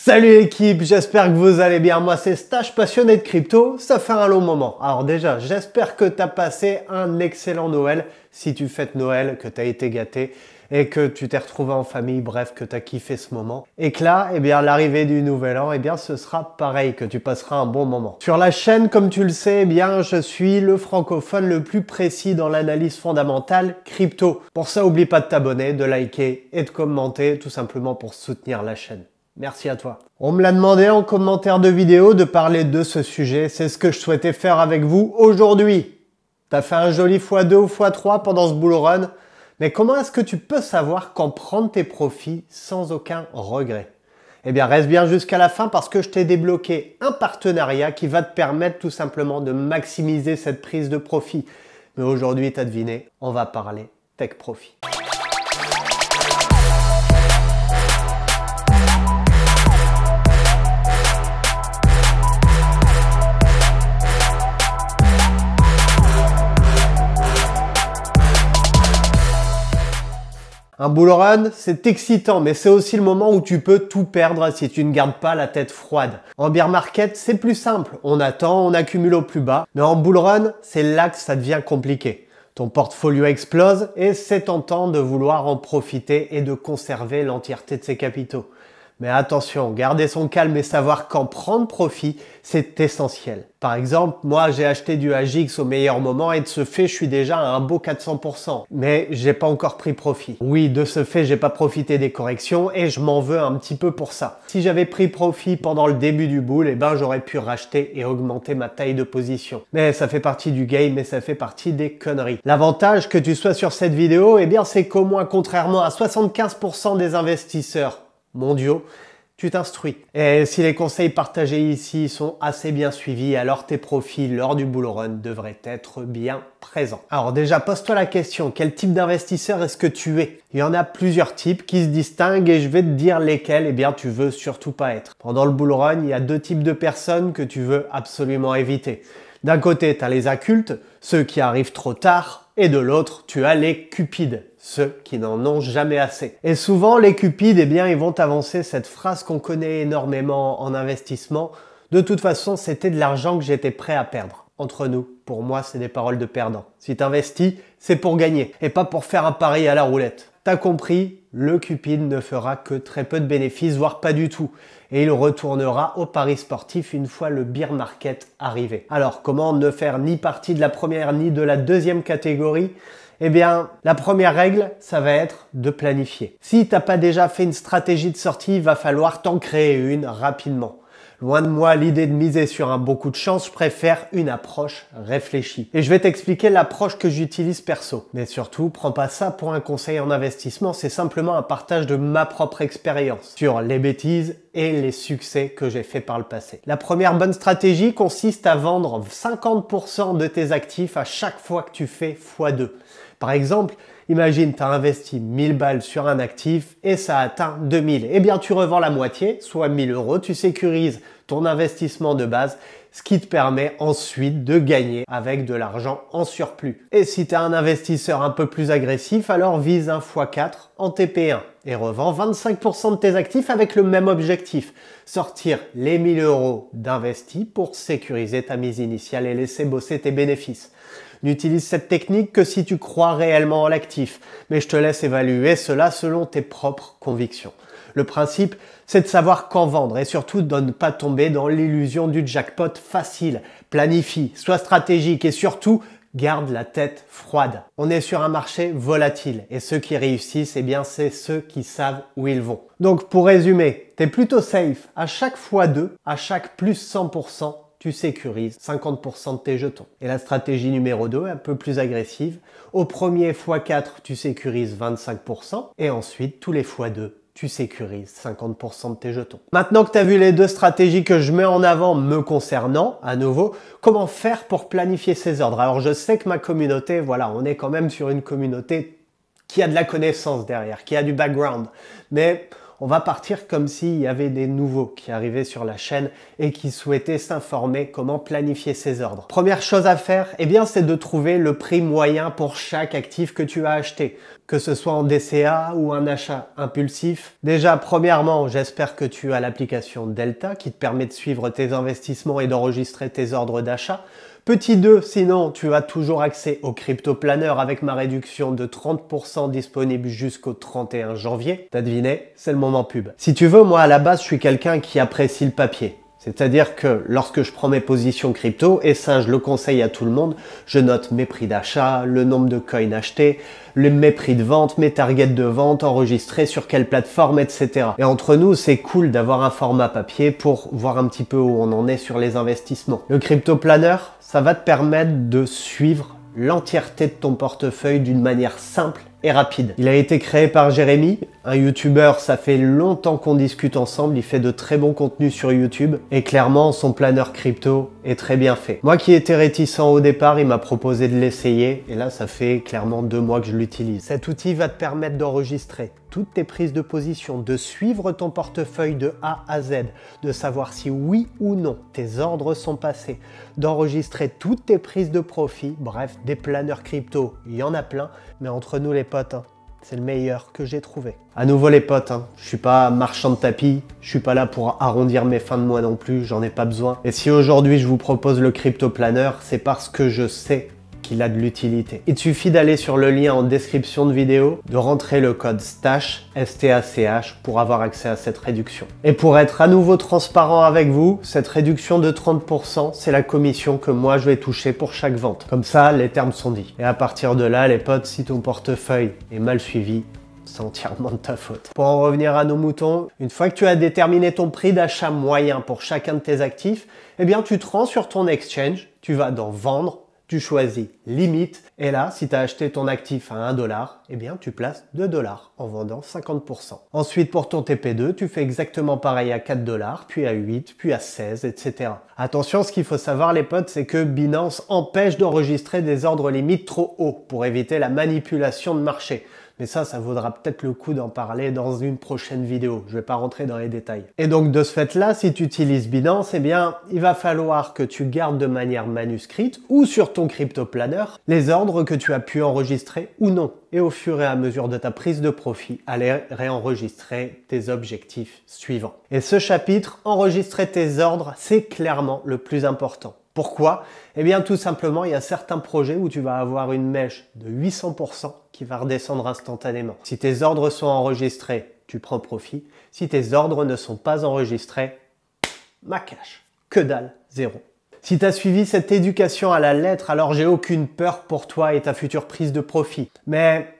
Salut l'équipe, j'espère que vous allez bien. Moi c'est Stache, passionné de crypto, ça fait un long moment. Alors déjà, j'espère que tu as passé un excellent Noël, si tu fêtes Noël, que tu as été gâté et que tu t'es retrouvé en famille, bref, que tu as kiffé ce moment. Et que là, l'arrivée du nouvel an, ce sera pareil, que tu passeras un bon moment. Sur la chaîne, comme tu le sais, je suis le francophone le plus précis dans l'analyse fondamentale crypto. Pour ça, oublie pas de t'abonner, de liker et de commenter, tout simplement pour soutenir la chaîne. Merci à toi. On me l'a demandé en commentaire de vidéo de parler de ce sujet. C'est ce que je souhaitais faire avec vous aujourd'hui. T'as fait un joli x2 ou x3 pendant ce bull run. Mais comment est-ce que tu peux savoir quand prendre tes profits sans aucun regret? Reste bien jusqu'à la fin parce que je t'ai débloqué un partenariat qui va te permettre tout simplement de maximiser cette prise de profit. Mais aujourd'hui, t'as deviné, on va parler tech profit. Un bull run, c'est excitant, mais c'est aussi le moment où tu peux tout perdre si tu ne gardes pas la tête froide. En bear market, c'est plus simple. On attend, on accumule au plus bas. Mais en bull run, c'est là que ça devient compliqué. Ton portfolio explose et c'est tentant de vouloir en profiter et de conserver l'entièreté de ses capitaux. Mais attention, garder son calme et savoir quand prendre profit, c'est essentiel. Par exemple, moi j'ai acheté du AGX au meilleur moment et de ce fait, je suis déjà à un beau 400%. Mais j'ai pas encore pris profit. Oui, de ce fait, j'ai pas profité des corrections et je m'en veux un petit peu pour ça. Si j'avais pris profit pendant le début du bull, j'aurais pu racheter et augmenter ma taille de position. Mais ça fait partie du game et ça fait partie des conneries. L'avantage que tu sois sur cette vidéo, c'est qu'au moins, contrairement à 75% des investisseurs mondiaux, tu t'instruis. Et si les conseils partagés ici sont assez bien suivis, alors tes profits lors du bull run devraient être bien présents. Alors déjà, pose-toi la question, quel type d'investisseur est-ce que tu es? Il y en a plusieurs types qui se distinguent et je vais te dire lesquels tu veux surtout pas être. Pendant le bull run, il y a deux types de personnes que tu veux absolument éviter. D'un côté, tu as les occultes, ceux qui arrivent trop tard, et de l'autre, tu as les cupides, ceux qui n'en ont jamais assez. Et souvent, les cupides, ils vont t'avancer cette phrase qu'on connaît énormément en investissement. De toute façon, c'était de l'argent que j'étais prêt à perdre. Entre nous, pour moi, c'est des paroles de perdant. Si tu investis, c'est pour gagner et pas pour faire un pari à la roulette. T'as compris, le cupide ne fera que très peu de bénéfices, voire pas du tout. Et il retournera au pari sportif une fois le bear market arrivé. Alors, comment ne faire ni partie de la première ni de la deuxième catégorie? La première règle, ça va être de planifier. Si t'as pas déjà fait une stratégie de sortie, il va falloir t'en créer une rapidement. Loin de moi l'idée de miser sur un bon coup de chance, je préfère une approche réfléchie. Et je vais t'expliquer l'approche que j'utilise perso. Mais surtout, prends pas ça pour un conseil en investissement, c'est simplement un partage de ma propre expérience sur les bêtises et les succès que j'ai fait par le passé. La première bonne stratégie consiste à vendre 50% de tes actifs à chaque fois que tu fais x2. Par exemple, imagine tu as investi 1000 balles sur un actif et ça atteint 2000. Tu revends la moitié, soit 1000 euros, tu sécurises ton investissement de base, ce qui te permet ensuite de gagner avec de l'argent en surplus. Et si tu es un investisseur un peu plus agressif, alors vise un x4 en TP1 et revends 25% de tes actifs avec le même objectif. Sortir les 1000 euros d'investis pour sécuriser ta mise initiale et laisser bosser tes bénéfices. N'utilise cette technique que si tu crois réellement en l'actif, mais je te laisse évaluer cela selon tes propres convictions. Le principe, c'est de savoir quand vendre et surtout de ne pas tomber dans l'illusion du jackpot facile. Planifie, sois stratégique et surtout, garde la tête froide. On est sur un marché volatile et ceux qui réussissent, c'est ceux qui savent où ils vont. Donc pour résumer, tu es plutôt safe à chaque x2, à chaque plus 100%, tu sécurises 50% de tes jetons. Et la stratégie numéro 2, un peu plus agressive, au premier x4, tu sécurises 25% et ensuite tous les x2, tu sécurises 50% de tes jetons. Maintenant que tu as vu les deux stratégies que je mets en avant me concernant, à nouveau, comment faire pour planifier ces ordres? Alors je sais que ma communauté, on est quand même sur une communauté qui a de la connaissance derrière, qui a du background, mais On va partir comme s'il y avait des nouveaux qui arrivaient sur la chaîne et qui souhaitaient s'informer comment planifier ses ordres. Première chose à faire, eh bien, c'est de trouver le prix moyen pour chaque actif que tu as acheté, que ce soit en DCA ou un achat impulsif. Déjà, premièrement, j'espère que tu as l'application Delta qui te permet de suivre tes investissements et d'enregistrer tes ordres d'achat. Petit 2, sinon tu as toujours accès au CryptoPlanner avec ma réduction de 30% disponible jusqu'au 31 janvier. T'as deviné, c'est le moment pub. Si tu veux, moi à la base, je suis quelqu'un qui apprécie le papier. C'est-à-dire que lorsque je prends mes positions crypto, et ça je le conseille à tout le monde, je note mes prix d'achat, le nombre de coins achetés, mes prix de vente, mes targets de vente enregistrés sur quelle plateforme, etc. Et entre nous, c'est cool d'avoir un format papier pour voir un petit peu où on en est sur les investissements. Le CryptoPlanner, ça va te permettre de suivre l'entièreté de ton portefeuille d'une manière simple et rapide. Il a été créé par Jérémy, un youtubeur, ça fait longtemps qu'on discute ensemble, il fait de très bons contenus sur YouTube et clairement son planeur crypto est très bien fait. Moi qui étais réticent au départ, il m'a proposé de l'essayer et là ça fait clairement 2 mois que je l'utilise. Cet outil va te permettre d'enregistrer toutes tes prises de position, de suivre ton portefeuille de A à Z, de savoir si oui ou non tes ordres sont passés, d'enregistrer toutes tes prises de profit, bref, des planeurs crypto, il y en a plein, mais entre nous les potes, c'est le meilleur que j'ai trouvé. À nouveau les potes, je suis pas marchand de tapis, je suis pas là pour arrondir mes fins de mois non plus, j'en ai pas besoin. Et si aujourd'hui je vous propose le CryptoPlanner, c'est parce que je sais qu'il a de l'utilité. Il te suffit d'aller sur le lien en description de vidéo, de rentrer le code STACH, S-T-A-C-H, pour avoir accès à cette réduction. Et pour être à nouveau transparent avec vous, cette réduction de 30%, c'est la commission que moi je vais toucher pour chaque vente. Comme ça, les termes sont dits. Et à partir de là, les potes, si ton portefeuille est mal suivi, c'est entièrement de ta faute. Pour en revenir à nos moutons, une fois que tu as déterminé ton prix d'achat moyen pour chacun de tes actifs, eh bien tu te rends sur ton exchange, tu vas dans Vendre, tu choisis limite et là, si tu as acheté ton actif à 1 $, eh bien tu places 2 $ en vendant 50%. Ensuite, pour ton TP2, tu fais exactement pareil à 4 $, puis à 8, puis à 16, etc. Attention, ce qu'il faut savoir les potes, c'est que Binance empêche d'enregistrer des ordres limites trop hauts pour éviter la manipulation de marché. Mais ça vaudra peut-être le coup d'en parler dans une prochaine vidéo. Je vais pas rentrer dans les détails. Et donc, de ce fait-là, si tu utilises Binance, eh bien, il va falloir que tu gardes de manière manuscrite ou sur ton CryptoPlanner les ordres que tu as pu enregistrer ou non. Et au fur et à mesure de ta prise de profit, aller réenregistrer tes objectifs suivants. Et ce chapitre, enregistrer tes ordres, c'est clairement le plus important. Pourquoi? Eh bien tout simplement, il y a certains projets où tu vas avoir une mèche de 800% qui va redescendre instantanément. Si tes ordres sont enregistrés, tu prends profit. Si tes ordres ne sont pas enregistrés, ma cash, que dalle, zéro. Si tu as suivi cette éducation à la lettre, alors j'ai aucune peur pour toi et ta future prise de profit. Mais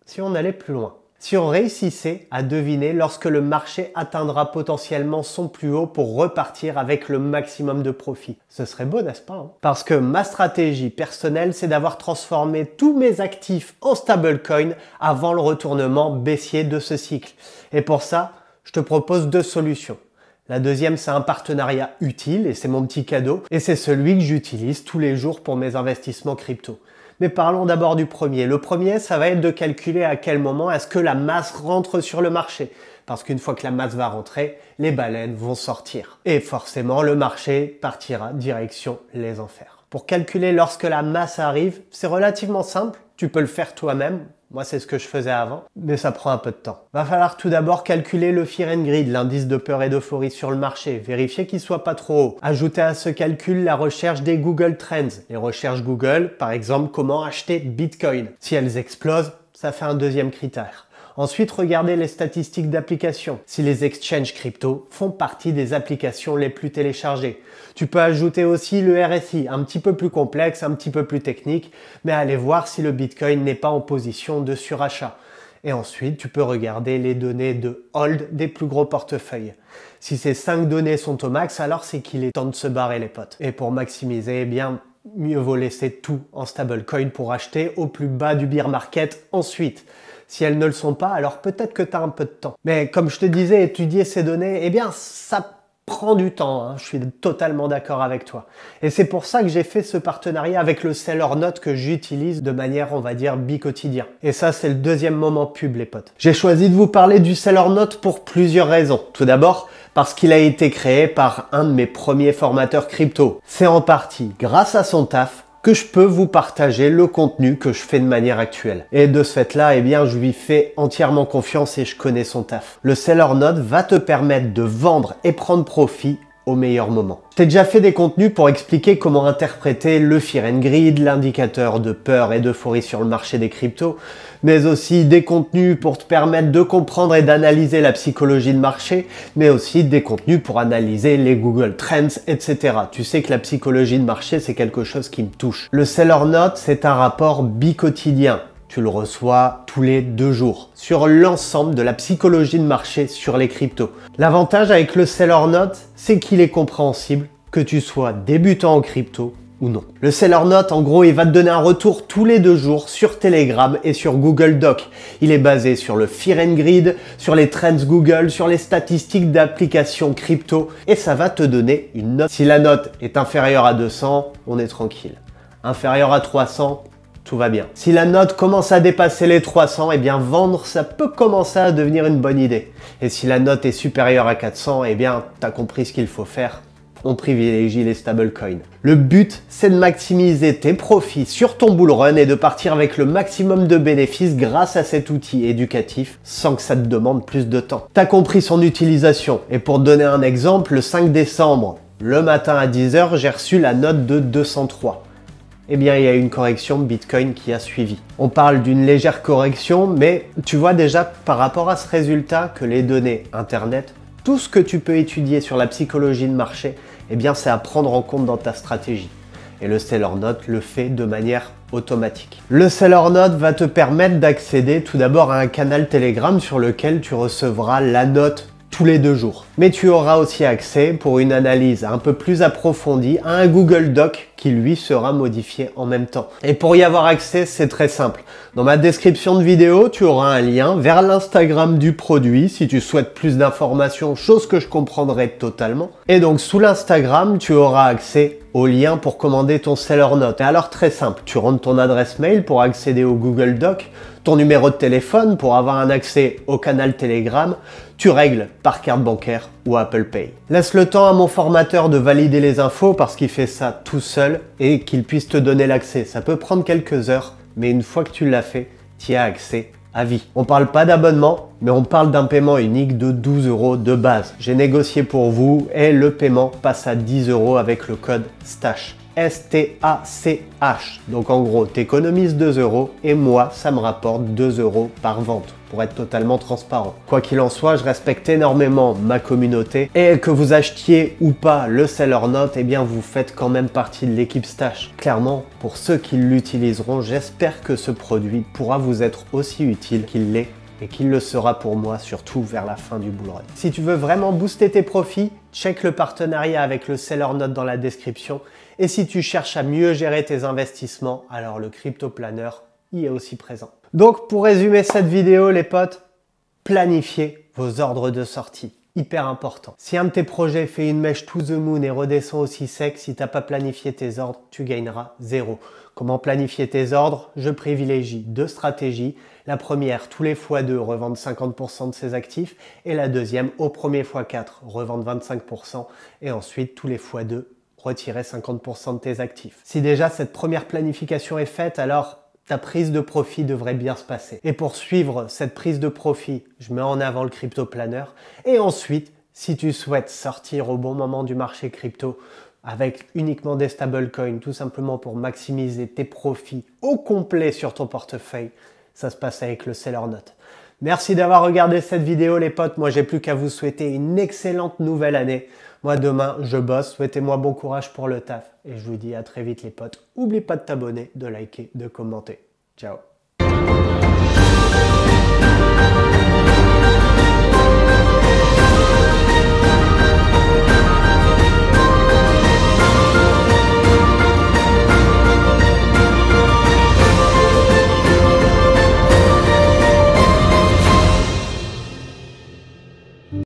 si on allait plus loin, si on réussissait à deviner lorsque le marché atteindra potentiellement son plus haut pour repartir avec le maximum de profit, ce serait beau, n'est-ce pas? Parce que ma stratégie personnelle, c'est d'avoir transformé tous mes actifs en stablecoin avant le retournement baissier de ce cycle. Et pour ça, je te propose 2 solutions. La deuxième, c'est un partenariat utile et c'est mon petit cadeau. Et c'est celui que j'utilise tous les jours pour mes investissements crypto. Mais parlons d'abord du premier. Le premier, ça va être de calculer à quel moment est-ce que la masse rentre sur le marché. Parce qu'une fois que la masse va rentrer, les baleines vont sortir. Et forcément, le marché partira direction les enfers. Pour calculer lorsque la masse arrive, c'est relativement simple. Tu peux le faire toi-même. Moi, c'est ce que je faisais avant, mais ça prend un peu de temps. Va falloir tout d'abord calculer le Fear and Greed, l'indice de peur et d'euphorie sur le marché. Vérifier qu'il soit pas trop haut. Ajouter à ce calcul la recherche des Google Trends. Les recherches Google, par exemple, comment acheter Bitcoin. Si elles explosent, ça fait un deuxième critère. Ensuite, regardez les statistiques d'application. Si les exchanges crypto font partie des applications les plus téléchargées. Tu peux ajouter aussi le RSI, un petit peu plus complexe, un petit peu plus technique, mais allez voir si le Bitcoin n'est pas en position de surachat. Et ensuite, tu peux regarder les données de hold des plus gros portefeuilles. Si ces 5 données sont au max, alors c'est qu'il est temps de se barrer les potes. Et pour maximiser, eh bien, mieux vaut laisser tout en stablecoin pour acheter au plus bas du bear market ensuite. Si elles ne le sont pas, alors peut-être que tu as un peu de temps. Mais comme je te disais, étudier ces données, eh bien, ça prend du temps, hein, je suis totalement d'accord avec toi. Et c'est pour ça que j'ai fait ce partenariat avec le Sellernote que j'utilise de manière, on va dire, bi-quotidien. Et ça, c'est le deuxième moment pub, les potes. J'ai choisi de vous parler du Sellernote pour plusieurs raisons. Tout d'abord, parce qu'il a été créé par un de mes premiers formateurs crypto. C'est en partie grâce à son taf que je peux vous partager le contenu que je fais de manière actuelle. Et de ce fait-là, eh bien, je lui fais entièrement confiance et je connais son taf. Le Sellernote va te permettre de vendre et prendre profit au meilleur moment. Je t'ai déjà fait des contenus pour expliquer comment interpréter le Fear and Greed, l'indicateur de peur et d'euphorie sur le marché des cryptos, mais aussi des contenus pour te permettre de comprendre et d'analyser la psychologie de marché, mais aussi des contenus pour analyser les Google Trends, etc. Tu sais que la psychologie de marché, c'est quelque chose qui me touche. Le Sellernote, c'est un rapport bi-quotidien. Tu le reçois tous les 2 jours sur l'ensemble de la psychologie de marché sur les cryptos. L'avantage avec le Sellernote, c'est qu'il est compréhensible que tu sois débutant en crypto ou non. Le Sellernote, en gros, il va te donner un retour tous les 2 jours sur Telegram et sur Google Doc. Il est basé sur le Fear and Greed, sur les trends Google, sur les statistiques d'applications crypto et ça va te donner une note. Si la note est inférieure à 200, on est tranquille. Inférieure à 300, tout va bien. Si la note commence à dépasser les 300, eh bien vendre, ça peut commencer à devenir une bonne idée. Et si la note est supérieure à 400, eh bien t'as compris ce qu'il faut faire. On privilégie les stablecoins. Le but, c'est de maximiser tes profits sur ton bull run et de partir avec le maximum de bénéfices grâce à cet outil éducatif sans que ça te demande plus de temps. T'as compris son utilisation. Et pour te donner un exemple, le 5 décembre, le matin à 10 h, j'ai reçu la note de 203. Eh bien, il y a une correction Bitcoin qui a suivi. On parle d'une légère correction, mais tu vois déjà par rapport à ce résultat que les données Internet, tout ce que tu peux étudier sur la psychologie de marché, eh bien, c'est à prendre en compte dans ta stratégie. Et le Sellernote le fait de manière automatique. Le Sellernote va te permettre d'accéder tout d'abord à un canal Telegram sur lequel tu recevras la note tous les 2 jours. Mais tu auras aussi accès pour une analyse un peu plus approfondie à un Google Doc qui lui sera modifié en même temps. Et pour y avoir accès, c'est très simple. Dans ma description de vidéo, tu auras un lien vers l'Instagram du produit si tu souhaites plus d'informations, chose que je comprendrai totalement. Et donc sous l'Instagram, tu auras accès au lien pour commander ton Sellernote. Et alors très simple, tu rentres ton adresse mail pour accéder au Google Doc, ton numéro de téléphone pour avoir un accès au canal Telegram, tu règles par carte bancaire ou Apple Pay. Laisse le temps à mon formateur de valider les infos parce qu'il fait ça tout seul et qu'il puisse te donner l'accès. Ça peut prendre quelques heures, mais une fois que tu l'as fait, tu y as accès à vie. On parle pas d'abonnement, mais on parle d'un paiement unique de 12 € de base. J'ai négocié pour vous et le paiement passe à 10 € avec le code STACH. S-T-A-C-H. Donc en gros, tu économises 2 € et moi, ça me rapporte 2 € par vente, pour être totalement transparent. Quoi qu'il en soit, je respecte énormément ma communauté et que vous achetiez ou pas le Sellernote, eh bien vous faites quand même partie de l'équipe Stash. Clairement, pour ceux qui l'utiliseront, j'espère que ce produit pourra vous être aussi utile qu'il l'est et qu'il le sera pour moi, surtout vers la fin du bull run. Si tu veux vraiment booster tes profits, check le partenariat avec le Sellernote dans la description. Et si tu cherches à mieux gérer tes investissements, alors le Crypto Planner y est aussi présent. Donc pour résumer cette vidéo les potes, planifiez vos ordres de sortie. Hyper important. Si un de tes projets fait une mèche to the moon et redescend aussi sec, si tu n'as pas planifié tes ordres, tu gagneras 0. Comment planifier tes ordres? Je privilégie 2 stratégies. La première, tous les x2, revendre 50% de ses actifs. Et la deuxième, au premier x4, revendre 25%. Et ensuite, tous les x2, retirer 50% de tes actifs. Si déjà cette première planification est faite, alors ta prise de profit devrait bien se passer. Et pour suivre cette prise de profit, je mets en avant le Crypto Planner. Et ensuite, si tu souhaites sortir au bon moment du marché crypto avec uniquement des stablecoins, tout simplement pour maximiser tes profits au complet sur ton portefeuille, ça se passe avec le Sellernote. Merci d'avoir regardé cette vidéo les potes. Moi, j'ai plus qu'à vous souhaiter une excellente nouvelle année. Moi, demain, je bosse. Souhaitez-moi bon courage pour le taf. Et je vous dis à très vite les potes. N'oublie pas de t'abonner, de liker, de commenter. Ciao.